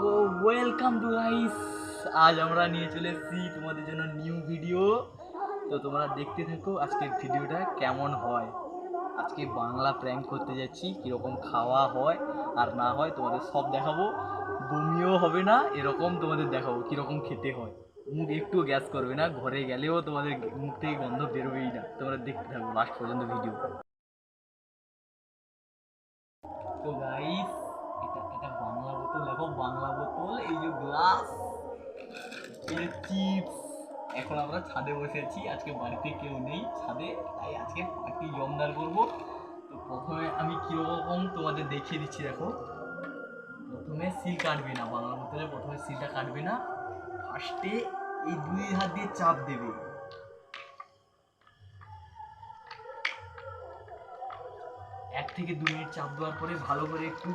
তো welcome to guys, আজ আমরা নিয়ে চলে এসেছি তোমাদের জন্য নিউ ভিডিও। তো তোমরা দেখতে থাকো আজকের ভিডিওটা কেমন হয়। আজকে বাংলা প্র্যাঙ্ক করতে যাচ্ছি, কীরকম খাওয়া হয় আর না হয় তোমাদের সব দেখাবো। বমিও হবে না, এরকম তোমাদের দেখাবো কীরকম খেতে হয়। মুখ একটু গ্যাস করবে না, ঘরে গেলেও তোমাদের মুখ থেকে গন্ধ বেরোবেই না। তোমরা দেখতে থাকো লাস্ট পর্যন্ত ভিডিও। তো গাইস, এটা এটা বাংলা বোতল, দেখো বাংলা বোতল, এই যে গ্লাস, এই যে চিপস। এখন আমরা ছাদে বসে আছি, আজকে বাড়িতে কেউ নেই ছাদে, তাই আজকে পার্টি জমদার করবো। তো প্রথমে আমি কীরকম তোমাদের দেখিয়ে দিচ্ছি। দেখো, প্রথমে সিল কাটবে না, বাংলা বোতলে প্রথমে সিলটা কাটবে না। ফার্স্টে এই দুই হাত দিয়ে চাপ দেবে। 1 থেকে 2 মিনিট চাপ দেওয়ার পরে ভালো করে একটু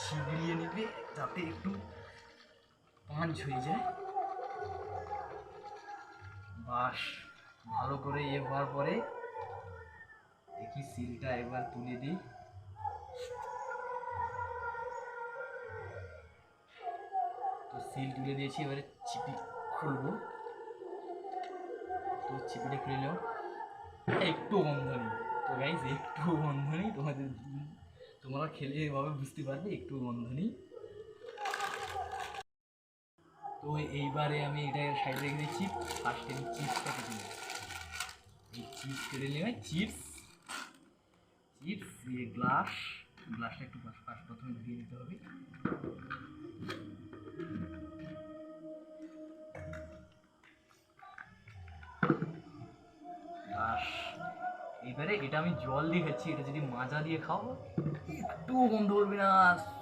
ছিগড়িয়ে নেবে, যাতে একটু পাঞ্চ হয়ে যায়। বাস, ভালো করে হওয়ার পরে দেখি সিলটা এবার তুলে দিই। তো সিল তুলে দিয়েছি, এবারে চিপি খুলবো। তো চিপিটা খুলে নিলাম, একটু গন্ধ নেই। তো গাইজ, একটু গন্ধ নেই, তোমরা খেলে এভাবে বুঝতে পারবে একটু গন্ধ নেই। তো এইবারে আমি এটা সাইডে রেখে দিচ্ছি। ফার্স্টে আমি চিপসটা কেটে নেব, এই চিপস কেটে নেবে। চিপস দিয়ে গ্লাসটা একটু প্রথমে ধুয়ে দিতে হবে। গ্লাস, এবারে এটা আমি জল দিয়ে খাচ্ছি, এটা যদি মাজা দিয়ে খাও একটুও গন্ধ করবে না,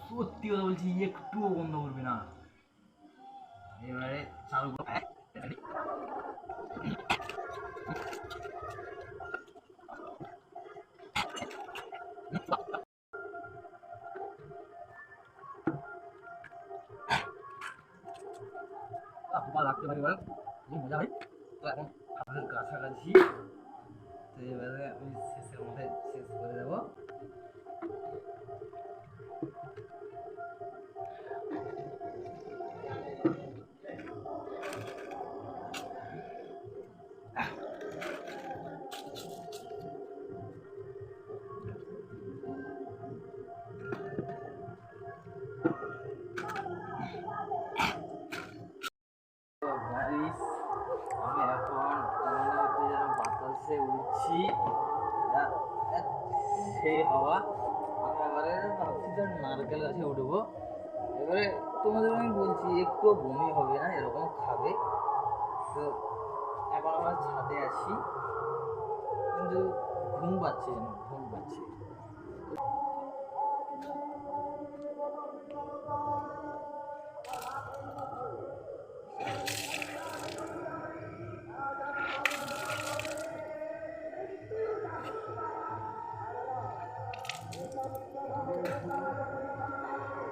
সত্যি কথা বলছি, একটুও গন্ধ করবে না। এবারে চালু লাগতে পারে, এবার মজা হয়। তো এখন আমাদের কাছাকাছি, তো এবারে আমি শেষের মধ্যে শেষ করে দেবো। আমি এখন মনে হচ্ছে যেন বাতাসে উঠছি, সেই হাওয়া। আমি এবারে ভাবছি যে নারকেল গাছে উঠবো। এবারে তোমাদের আমি বলছি একটু বমি হবে না, এরকম খাবে। তো এখন আমরা ছাদে আছি, কিন্তু ঘুম পাচ্ছে, যেন ঘুম পাচ্ছে।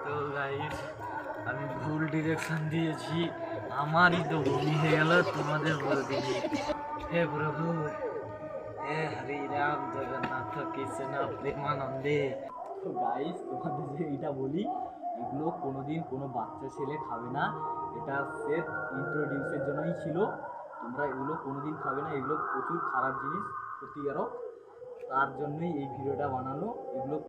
তো গাইস, আমি ভুল ডিরেকশন দিয়েছি, আমারই তো বমি হয়ে গেল তোমাদের বলতে গিয়ে। হে প্রভু, হে হরি রাম জগন্নাথ কৃষ্ণ প্রেমানন্দে। তো গাইস, তোমাদের যে এইটা বলি, এগুলো কোনোদিন কোনো বাচ্চা ছেলে খাবে না। এটা সেফ ইন্ট্রোডিউসের জন্যই ছিল। তোমরা এগুলো কোনোদিন খাবে না, এগুলো প্রচুর খারাপ জিনিস, ক্ষতিকারক। তার জন্যই এই ভিডিওটা বানানো। এগুলো